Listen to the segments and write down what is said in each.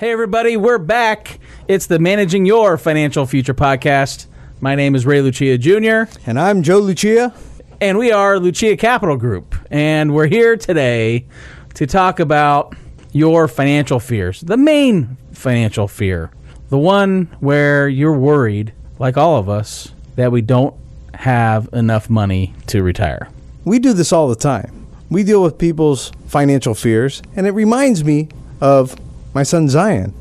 Hey, everybody, we're back. It's the Managing Your Financial Future podcast. My name is Ray Lucia Jr. And I'm Joe Lucia. And we are Lucia Capital Group. And we're here today to talk about your financial fears. The main financial fear. The one where you're worried, like all of us, that we don't have enough money to retire. We do this all the time. We deal with people's financial fears, and it reminds me of my son Zion,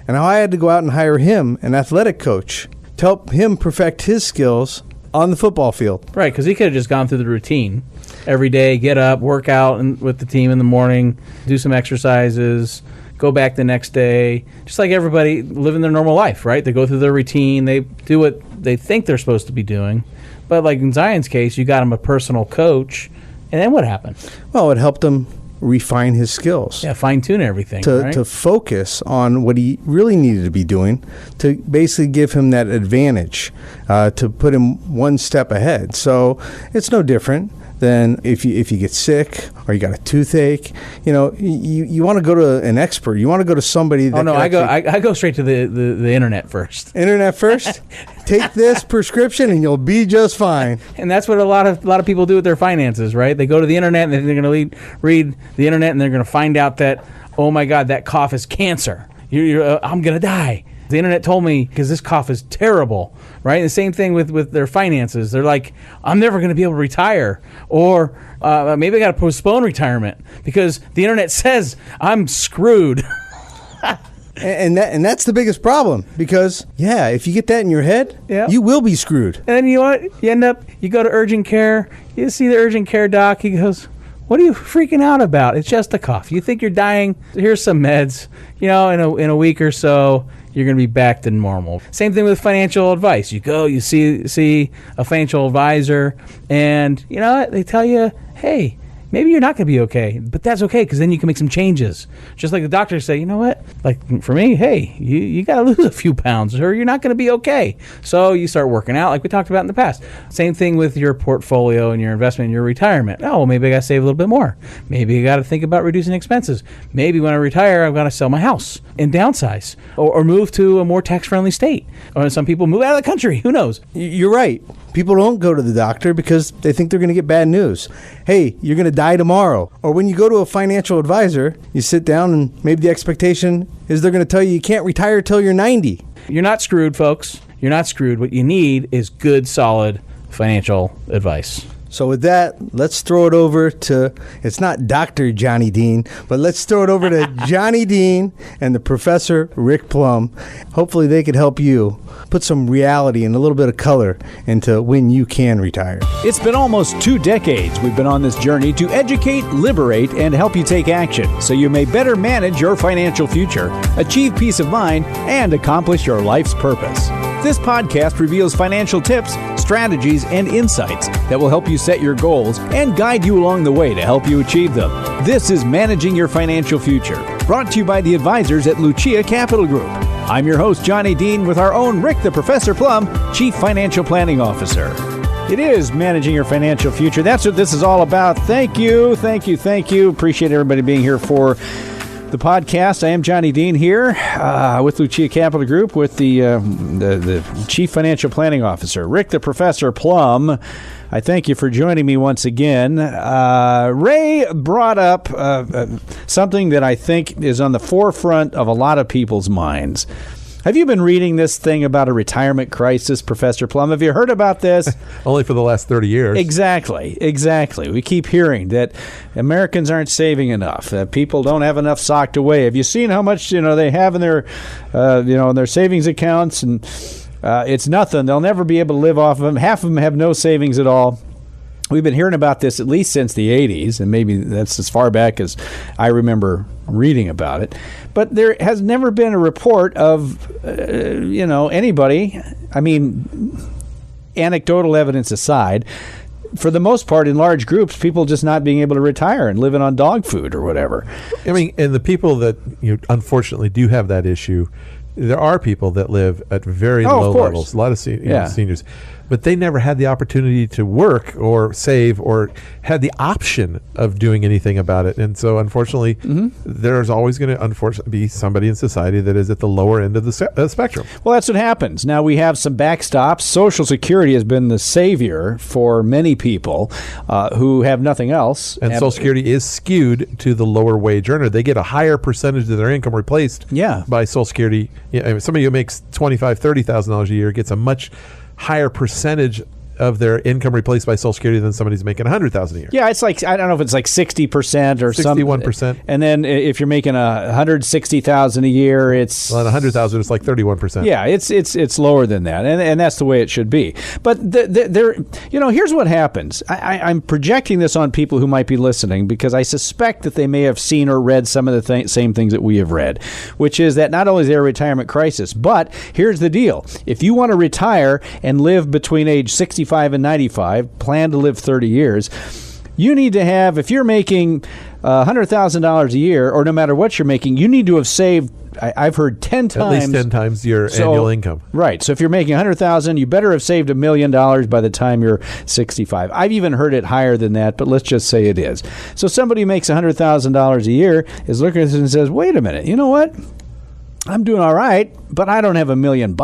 and how I had to go out and hire him an athletic coach to help him perfect his skills on the football field. Right, because he could have just gone through the routine every day, get up, work out with the team in the morning, do some exercises, go back the next day, just like everybody living their normal life, right? They go through their routine, they do what they think they're supposed to be doing. But like in Zion's case, you got him a personal coach, and then what happened? Well, it helped him refine his skills. Yeah, fine-tune everything, right? To focus on what he really needed to be doing, to basically give him that advantage, to put him one step ahead. So it's no different than if you get sick or you got a toothache. You know, you want to go to an expert. You want to go to somebody that I go straight to the internet first. Internet first? Take this prescription and you'll be just fine. And that's what a lot of people do with their finances, right? They go to the internet and they're going to read the internet and they're going to find out that, oh my God, that cough is cancer. I'm going to die. The internet told me because this cough is terrible, right? And the same thing with their finances. They're like, I'm never going to be able to retire, or maybe I got to postpone retirement because the internet says I'm screwed. And that's the biggest problem because, if you get that in your head, you will be screwed. And then you know what? You go to urgent care, you see the urgent care doc, he goes, what are you freaking out about? It's just a cough. You think you're dying? Here's some meds. In a week or so, you're going to be back to normal. Same thing with financial advice. You go, you see a financial advisor, and you know what? They tell you, hey, maybe you're not going to be okay, but that's okay because then you can make some changes. Just like the doctors say, you know what? Like for me, hey, you got to lose a few pounds or you're not going to be okay. So you start working out like we talked about in the past. Same thing with your portfolio and your investment and your retirement. Oh, maybe I got to save a little bit more. Maybe I got to think about reducing expenses. Maybe when I retire, I've got to sell my house and downsize or move to a more tax-friendly state. Or some people move out of the country. Who knows? You're right. People don't go to the doctor because they think they're going to get bad news. Hey, you're going to die tomorrow. Or when you go to a financial advisor, you sit down and maybe the expectation is they're going to tell you can't retire till you're 90. You're not screwed, folks. You're not screwed. What you need is good, solid financial advice. So with that, let's throw it over to, it's not Dr. Johnny Dean, but let's throw it over to Johnny Dean and the Professor Rick Plum. Hopefully they could help you put some reality and a little bit of color into when you can retire. It's been almost 2 decades we've been on this journey to educate, liberate, and help you take action so you may better manage your financial future, achieve peace of mind, and accomplish your life's purpose. This podcast reveals financial tips, strategies, and insights that will help you set your goals and guide you along the way to help you achieve them. This is Managing Your Financial Future, brought to you by the advisors at Lucia Capital Group. I'm your host, Johnny Dean, with our own Rick the Professor Plum, Chief Financial Planning Officer. It is Managing Your Financial Future. That's what this is all about. Thank you. Appreciate everybody being here for the podcast. I am Johnny Dean here with Lucia Capital Group with the Chief Financial Planning Officer, Rick the Professor Plum. I thank you for joining me once again. Ray brought up something that I think is on the forefront of a lot of people's minds. Have you been reading this thing about a retirement crisis, Professor Plum? Have you heard about this? Only for the last 30 years. Exactly. We keep hearing that Americans aren't saving enough, that people don't have enough socked away. Have you seen how much they have in their in their savings accounts? And it's nothing. They'll never be able to live off of them. Half of them have no savings at all. We've been hearing about this at least since the 80s, and maybe that's as far back as I remember reading about it. But there has never been a report of, anybody, anecdotal evidence aside, for the most part, in large groups, people just not being able to retire and living on dog food or whatever. And the people that unfortunately do have that issue, there are people that live at very low levels. A lot of seniors. but they never had the opportunity to work or save or had the option of doing anything about it. And so, unfortunately, there's always going to, unfortunately, be somebody in society that is at the lower end of the spectrum. Well, that's what happens. Now we have some backstops. Social Security has been the savior for many people who have nothing else. And Social Security is skewed to the lower wage earner. They get a higher percentage of their income replaced by Social Security. Somebody who makes $25,000, $30,000 a year gets a much higher percentage of their income replaced by Social Security than somebody's making $100,000 a year. Yeah, it's like, I don't know if it's like 60% or 61%. And then if you're making $160,000 a year, it's well, $100,000 is like 31%. Yeah, it's lower than that, and that's the way it should be. But here's what happens. I'm projecting this on people who might be listening because I suspect that they may have seen or read some of the same things that we have read, which is that not only is there a retirement crisis, but here's the deal: if you want to retire and live between age 65 and 95, plan to live 30 years, you need to have, if you're making $100,000 a year, or no matter what you're making, you need to have saved, I've heard 10 times. At least 10 times your annual income. Right. So if you're making $100,000, you better have saved $1 million by the time you're 65. I've even heard it higher than that, but let's just say it is. So somebody who makes $100,000 a year is looking at this and says, wait a minute, you know what? I'm doing all right, but I don't have $1 million.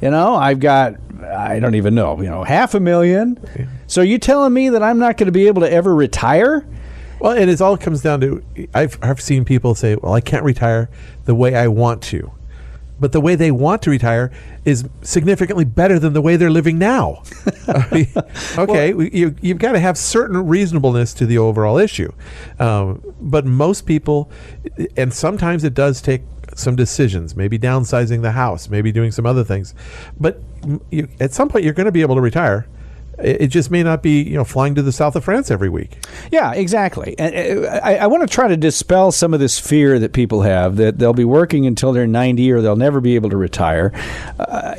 I've got, I don't even know, $500,000. Okay. So you telling me that I'm not going to be able to ever retire? Well, and it all comes down to, I've seen people say, well, I can't retire the way I want to. But the way they want to retire is significantly better than the way they're living now. You've got to have certain reasonableness to the overall issue. But most people, and sometimes it does take some decisions, maybe downsizing the house, maybe doing some other things. But at some point, you're going to be able to retire. It just may not be, flying to the south of France every week. Yeah, exactly. And I want to try to dispel some of this fear that people have that they'll be working until they're 90 or they'll never be able to retire.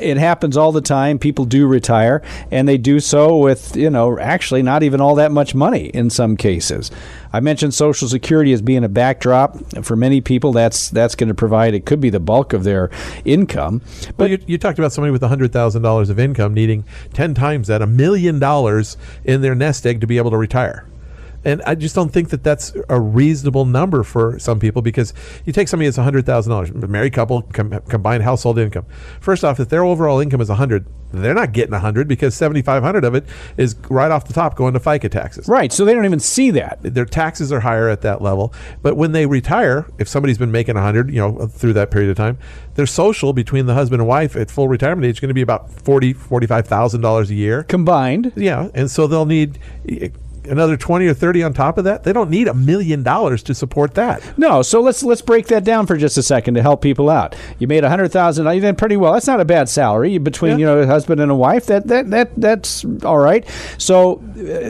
It happens all the time. People do retire, and they do so with, actually not even all that much money in some cases. I mentioned Social Security as being a backdrop. For many people, that's going to provide, it could be the bulk of their income. But you talked about somebody with $100,000 of income needing 10 times that, $1 million in their nest egg to be able to retire. And I just don't think that that's a reasonable number for some people, because you take somebody that's $100,000, a married couple, combined household income. First off, if their overall income is $100,000, they're not getting $100,000 because $7,500 of it is right off the top going to FICA taxes. Right, so they don't even see that. Their taxes are higher at that level. But when they retire, if somebody's been making $100,000, through that period of time, their social between the husband and wife at full retirement age is going to be about $45,000 a year combined. Yeah, and so they'll need another 20 or 30 on top of that. They don't need $1 million to support that. No, so let's break that down for just a second to help people out. You made $100,000. You did pretty well. That's not a bad salary between a husband and a wife. That's all right. So,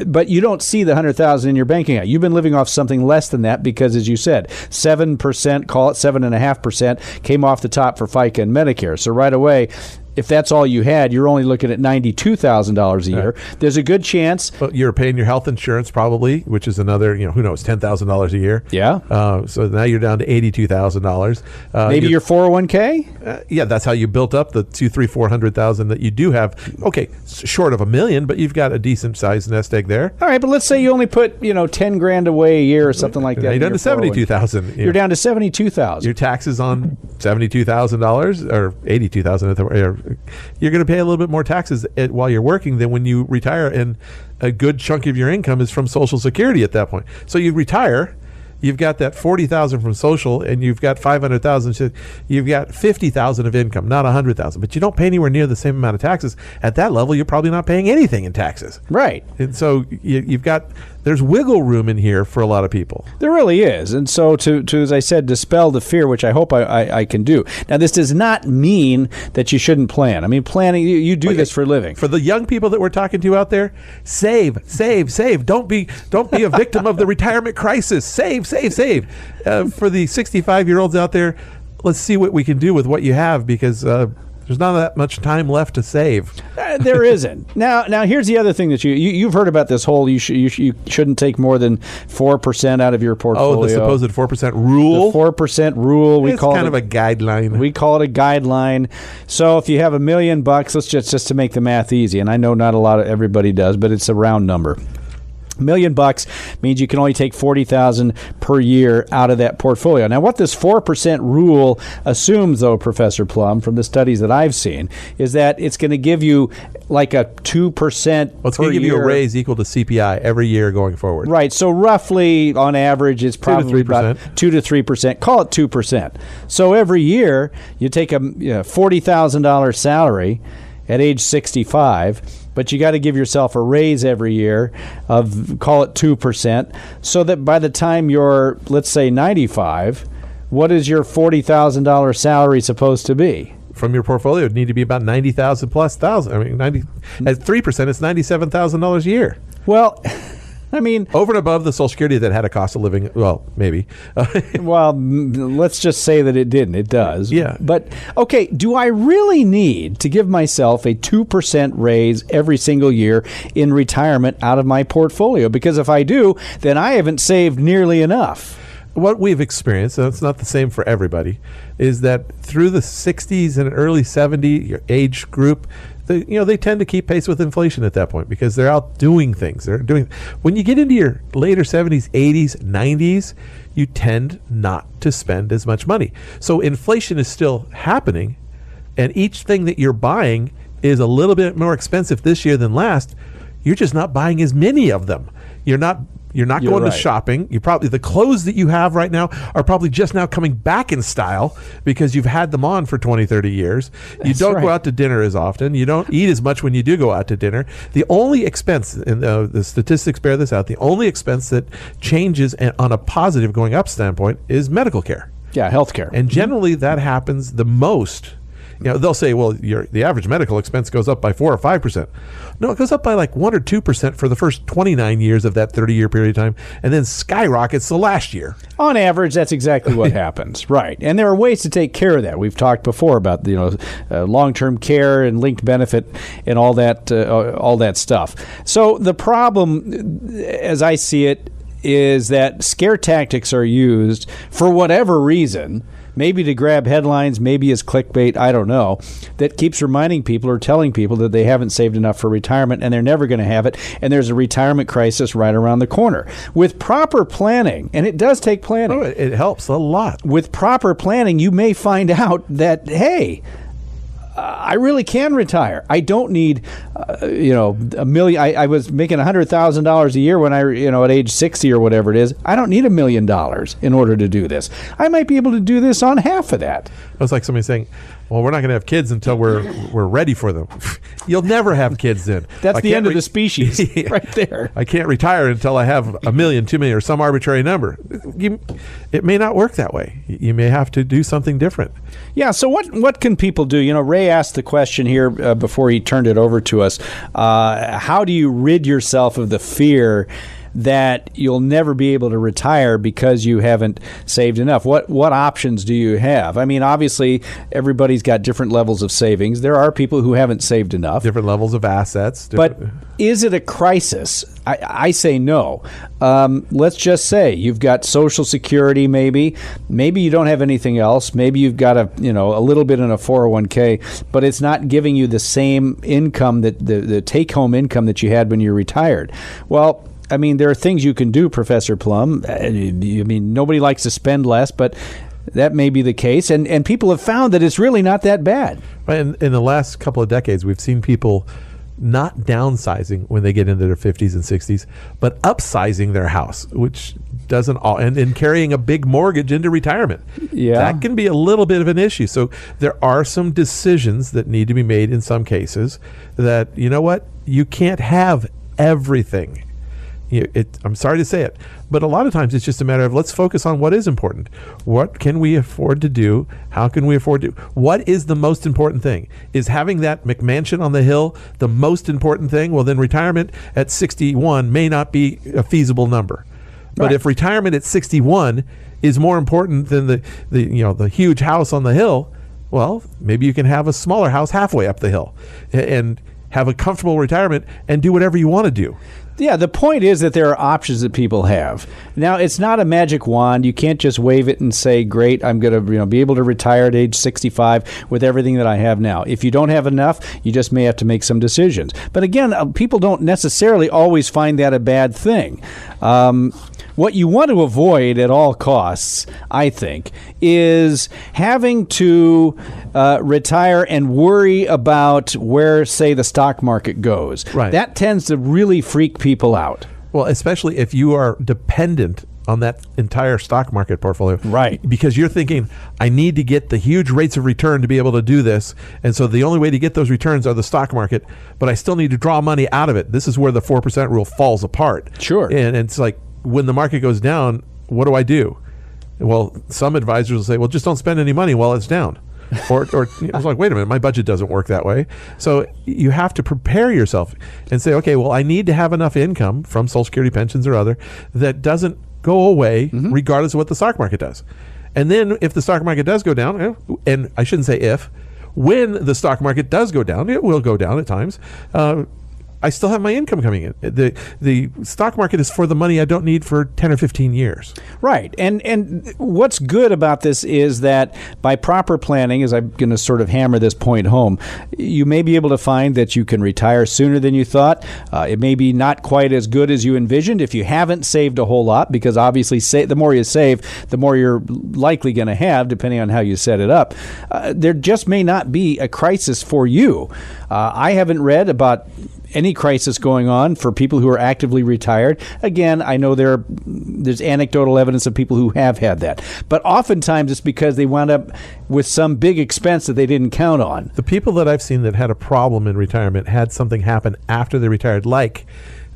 but you don't see the $100,000 in your bank account. You've been living off something less than that because, as you said, 7%, call it 7.5%, came off the top for FICA and Medicare. So right away, if that's all you had, you're only looking at $92,000 a year. There's a good chance. But you're paying your health insurance probably, which is another, who knows, $10,000 a year. Yeah. So now you're down to $82,000. Maybe your 401k? Yeah, that's how you built up the $400,000 that you do have. Okay, short of $1 million, but you've got a decent sized nest egg there. All right, but let's say you only put, $10,000 away a year or something like that. You're down to $72,000. You're down to $72,000. Your taxes on $72,000 or $82,000. You're going to pay a little bit more taxes while you're working than when you retire, and a good chunk of your income is from Social Security at that point. So you retire, you've got that $40,000 from Social, and you've got $500,000. So you've got $50,000 of income, not $100,000. But you don't pay anywhere near the same amount of taxes. At that level, you're probably not paying anything in taxes. Right. And so there's wiggle room in here for a lot of people. There really is. And so to as I said, dispel the fear, which I hope I can do. Now, this does not mean that you shouldn't plan. I mean, planning, you do this for a living. For the young people that we're talking to out there, save. Don't be a victim of the retirement crisis. Save. For the 65-year-olds out there, let's see what we can do with what you have, because there's There's not that much time left to save. There isn't. Now here's the other thing that you've heard about this whole you shouldn't take more than 4% out of your portfolio. Oh, the supposed 4% rule. The 4% rule. It's kind of a guideline. We call it a guideline. So if you have $1 million, let's just to make the math easy, and I know not everybody does, but it's a round number. $1 million means you can only take $40,000 per year out of that portfolio. Now, what this 4% rule assumes, though, Professor Plum, from the studies that I've seen, is that it's going to give you like a 2% per year. It's going to give you a raise equal to CPI every year going forward. Right. So roughly, on average, it's probably about 2 to 3%. Call it 2%. So every year, you take a $40,000 salary at age 65, but you got to give yourself a raise every year of, call it 2%, so that by the time you're, let's say, 95, what is your $40,000 salary supposed to be? From your portfolio, it would need to be about $90,000 plus thousand. I mean, at 3%, it's $97,000 a year. Well, I mean, over and above the Social Security that had a cost of living, well, maybe. Well, let's just say that it didn't. It does. Yeah. But, okay, do I really need to give myself a 2% raise every single year in retirement out of my portfolio? Because if I do, then I haven't saved nearly enough. What we've experienced, and it's not the same for everybody, is that through the 60s and early 70s age group, they tend to keep pace with inflation at that point because they're out doing things. When you get into your later 70s, 80s, 90s, you tend not to spend as much money. So inflation is still happening, and each thing that you're buying is a little bit more expensive this year than last. You're just not buying as many of them. You're not going to shopping. You probably, the clothes that you have right now are probably just now coming back in style because you've had them on for 20, 30 years. You don't go out to dinner as often. You don't eat as much when you do go out to dinner. The only expense, and the statistics bear this out, the only expense that changes on a positive going up standpoint is medical care. Yeah, healthcare. And generally that happens the most. They'll say, well, the average medical expense goes up by 4 or 5%. No, it goes up by like 1 or 2% for the first 29 years of that 30-year period of time, and then skyrockets the last year. On average, that's exactly what happens, right? And there are ways to take care of that. We've talked before about long-term care and linked benefit and all that stuff. So the problem, as I see it, is that scare tactics are used for whatever reason. Maybe to grab headlines, maybe as clickbait, I don't know, that keeps reminding people or telling people that they haven't saved enough for retirement and they're never going to have it, and there's a retirement crisis right around the corner. With proper planning, and it does take planning. Oh, it helps a lot. With proper planning, you may find out that, hey, I really can retire. I don't need, $1 million. I was making $100,000 a year when at age 60 or whatever it is. I don't need $1 million in order to do this. I might be able to do this on half of that. It's like somebody saying, well, we're not going to have kids until we're ready for them. You'll never have kids then. That's the end of the species right there. I can't retire until I have $1 million, $2 million, or some arbitrary number. It may not work that way. You may have to do something different. Yeah, so what can people do? Ray asked the question here before he turned it over to us. How do you rid yourself of the fear that you'll never be able to retire because you haven't saved enough? What options do you have? I mean, obviously, everybody's got different levels of savings. There are people who haven't saved enough. Different levels of assets. But is it a crisis? I say no. Let's just say you've got Social Security, maybe you don't have anything else. Maybe you've got a little bit in a 401k, but it's not giving you the same income, that the take-home income that you had when you retired. Well, I mean, there are things you can do, Professor Plum. I mean, nobody likes to spend less, but that may be the case. And people have found that it's really not that bad. In the last couple of decades, we've seen people not downsizing when they get into their 50s and 60s, but upsizing their house, which doesn't and carrying a big mortgage into retirement. Yeah. That can be a little bit of an issue. So there are some decisions that need to be made in some cases that, you can't have everything. I'm sorry to say it, but a lot of times it's just a matter of, let's focus on what is important. What can we afford to do? How can we afford to? What is the most important thing? Is having that McMansion on the hill the most important thing? Well, then retirement at 61 may not be a feasible number. But Right. if retirement at 61 is more important than the huge house on the hill, Well, maybe you can have a smaller house halfway up the hill and have a comfortable retirement and do whatever you want to do. Yeah, the point is that there are options that people have. Now, it's not a magic wand. You can't just wave it and say, great, I'm going to be able to retire at age 65 with everything that I have now. If you don't have enough, you just may have to make some decisions. But again, people don't necessarily always find that a bad thing. What you want to avoid at all costs, I think, is having to retire and worry about where, say, the stock market goes. Right. That tends to really freak people out. Well, especially if you are dependent on that entire stock market portfolio. Right. Because you're thinking, I need to get the huge rates of return to be able to do this. And so the only way to get those returns are the stock market, but I still need to draw money out of it. This is where the 4% rule falls apart. Sure. And it's like, when the market goes down, what do I do? Well, some advisors will say, well, just don't spend any money while it's down. Or I was like, wait a minute, my budget doesn't work that way. So you have to prepare yourself and say, okay, well, I need to have enough income from Social Security pensions or other that doesn't go away regardless of what the stock market does. And then if the stock market does go down, and I shouldn't say if, when the stock market does go down, it will go down at times, I still have my income coming in. The stock market is for the money I don't need for 10 or 15 years. Right. And what's good about this is that by proper planning, as I'm going to sort of hammer this point home, you may be able to find that you can retire sooner than you thought. It may be not quite as good as you envisioned if you haven't saved a whole lot, because obviously the more you save, the more you're likely going to have, depending on how you set it up. There just may not be a crisis for you. I haven't read about any crisis going on for people who are actively retired. Again, I know there's anecdotal evidence of people who have had that. But oftentimes it's because they wound up with some big expense that they didn't count on. The people that I've seen that had a problem in retirement had something happen after they retired, like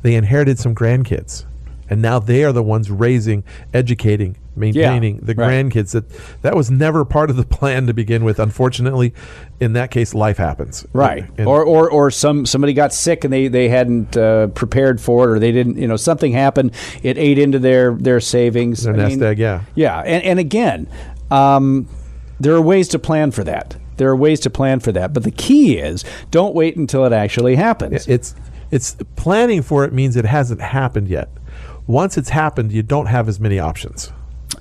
they inherited some grandkids. And now they are the ones raising, educating, maintaining the grandkids. That was never part of the plan to begin with. Unfortunately, in that case, life happens. Right. And or somebody got sick and they hadn't prepared for it, or they didn't, something happened. It ate into their savings. Their nest egg, yeah. Yeah. And again, there are ways to plan for that. But the key is, don't wait until it actually happens. It's planning for it means it hasn't happened yet. Once it's happened, you don't have as many options.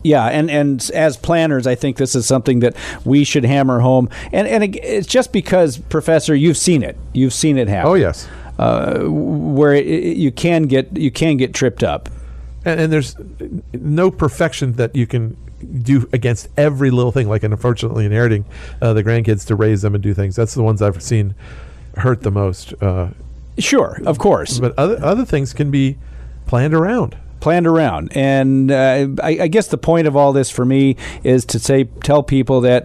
Yeah, and as planners, I think this is something that we should hammer home. And it's just because, Professor, you've seen it. You've seen it happen. Oh, yes. Where you can get tripped up. And there's no perfection that you can do against every little thing, like unfortunately inheriting the grandkids to raise them and do things. That's the ones I've seen hurt the most. Sure, of course. But other things can be planned around. And I guess the point of all this for me is to tell people that,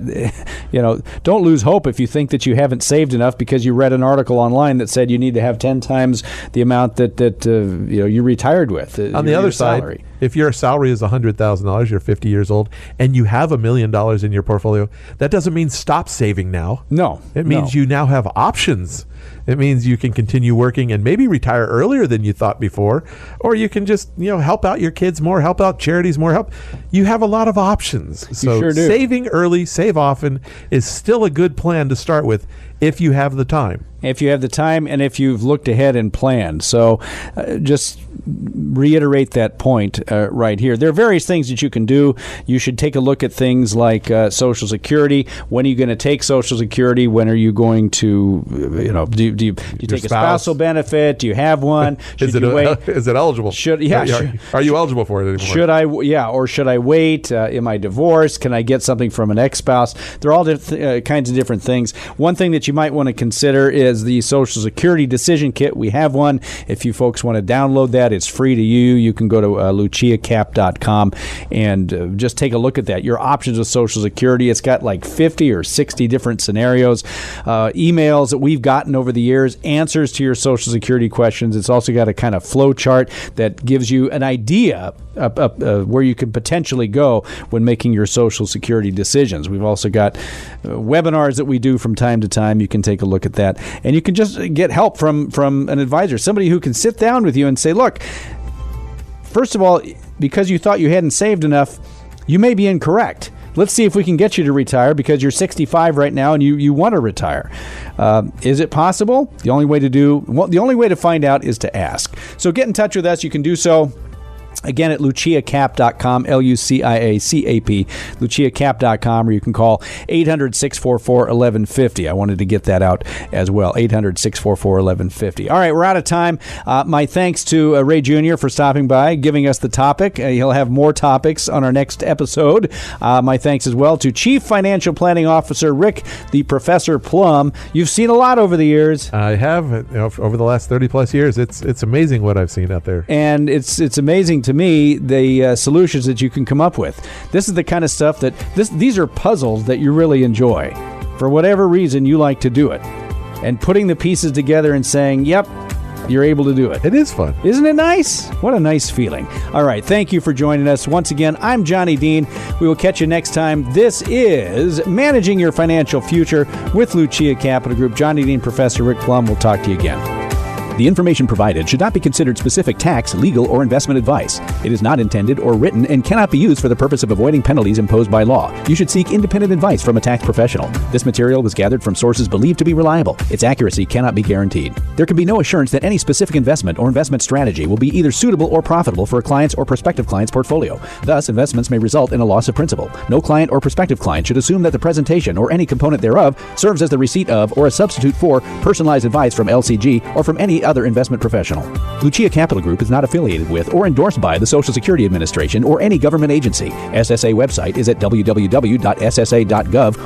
don't lose hope if you think that you haven't saved enough because you read an article online that said you need to have 10 times the amount that you retired with. On the other side, if your salary is $100,000, you're 50 years old, and you have $1 million in your portfolio, that doesn't mean stop saving now. No. It means you now have options. It means you can continue working and maybe retire earlier than you thought before, or you can just help out your kids more, help out charities more. You have a lot of options. So sure do. Saving early, save often is still a good plan to start with if you have the time. If you have the time and if you've looked ahead and planned. So just reiterate that point right here. There are various things that you can do. You should take a look at things like Social Security. When are you going to take Social Security? When are you going to, do you take a spousal benefit? Do you have one? Is it eligible? Are you eligible for it anymore? Should I wait? Am I divorced? Can I get something from an ex-spouse? There are all kinds of different things. One thing that you might want to consider is the Social Security Decision Kit. We have one. If you folks want to download that, it's free to you. You can go to luciacap.com and just take a look at that. Your options with Social Security. It's got like 50 or 60 different scenarios, emails that we've gotten over the years, answers to your Social Security questions. It's also got a kind of flow chart that gives you an idea where you can potentially go when making your Social Security decisions. We've also got webinars that we do from time to time. You can take a look at that. And you can just get help from an advisor, somebody who can sit down with you and say, look, first of all, because you thought you hadn't saved enough, you may be incorrect. let's see if we can get you to retire because you're 65 right now and you want to retire. Is it possible? The only way to find out is to ask. So get in touch with us. You can do so again at luciacap.com, LUCIACAP, luciacap.com, or you can call 800-644-1150. I wanted to get that out as well, 800-644-1150. All right, we're out of time. My thanks to Ray Jr. for stopping by, giving us the topic. He'll have more topics on our next episode. My thanks as well to Chief Financial Planning Officer Rick, the Professor Plum. You've seen a lot over the years. I have, over the last 30 plus years. It's amazing what I've seen out there. And it's amazing to me the solutions that you can come up with. This is the kind of stuff that these are puzzles that you really enjoy. For whatever reason, you like to do it. And putting the pieces together and saying, yep, you're able to do it. It is fun. Isn't it nice? What a nice feeling. All right, thank you for joining us. Once again, I'm Johnny Dean. We will catch you next time. This is Managing Your Financial Future with Lucia Capital Group. Johnny Dean, Professor Rick Plum. We'll talk to you again. The information provided should not be considered specific tax, legal, or investment advice. It is not intended or written and cannot be used for the purpose of avoiding penalties imposed by law. You should seek independent advice from a tax professional. This material was gathered from sources believed to be reliable. Its accuracy cannot be guaranteed. There can be no assurance that any specific investment or investment strategy will be either suitable or profitable for a client's or prospective client's portfolio. Thus, investments may result in a loss of principal. No client or prospective client should assume that the presentation or any component thereof serves as the receipt of or a substitute for personalized advice from LCG or from any other investment professional. Lucia Capital Group is not affiliated with or endorsed by the Social Security Administration or any government agency. SSA website is at www.ssa.gov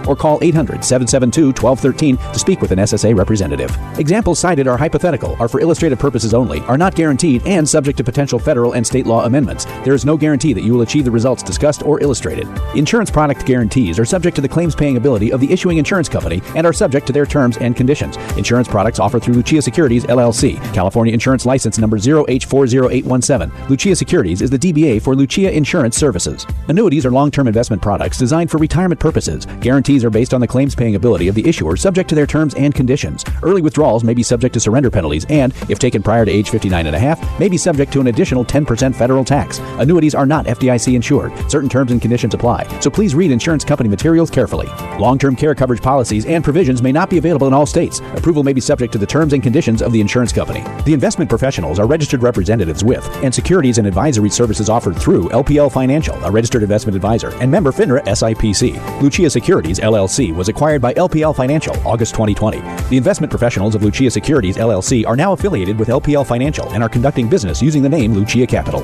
or call 800-772-1213 to speak with an SSA representative. Examples cited are hypothetical, are for illustrative purposes only, are not guaranteed, and subject to potential federal and state law amendments. There is no guarantee that you will achieve the results discussed or illustrated. Insurance product guarantees are subject to the claims paying ability of the issuing insurance company and are subject to their terms and conditions. Insurance products offered through Lucia Securities, LLC. California Insurance License Number 0H40817. Lucia Securities is the DBA for Lucia Insurance Services. Annuities are long-term investment products designed for retirement purposes. Guarantees are based on the claims-paying ability of the issuer, subject to their terms and conditions. Early withdrawals may be subject to surrender penalties and, if taken prior to age 59.5, may be subject to an additional 10% federal tax. Annuities are not FDIC insured. Certain terms and conditions apply, so please read insurance company materials carefully. Long-term care coverage policies and provisions may not be available in all states. Approval may be subject to the terms and conditions of the insurance company. The investment professionals are registered representatives with and securities and advisory services offered through LPL Financial, a registered investment advisor, and member FINRA SIPC. Lucia Securities, LLC was acquired by LPL Financial August 2020. The investment professionals of Lucia Securities, LLC are now affiliated with LPL Financial and are conducting business using the name Lucia Capital.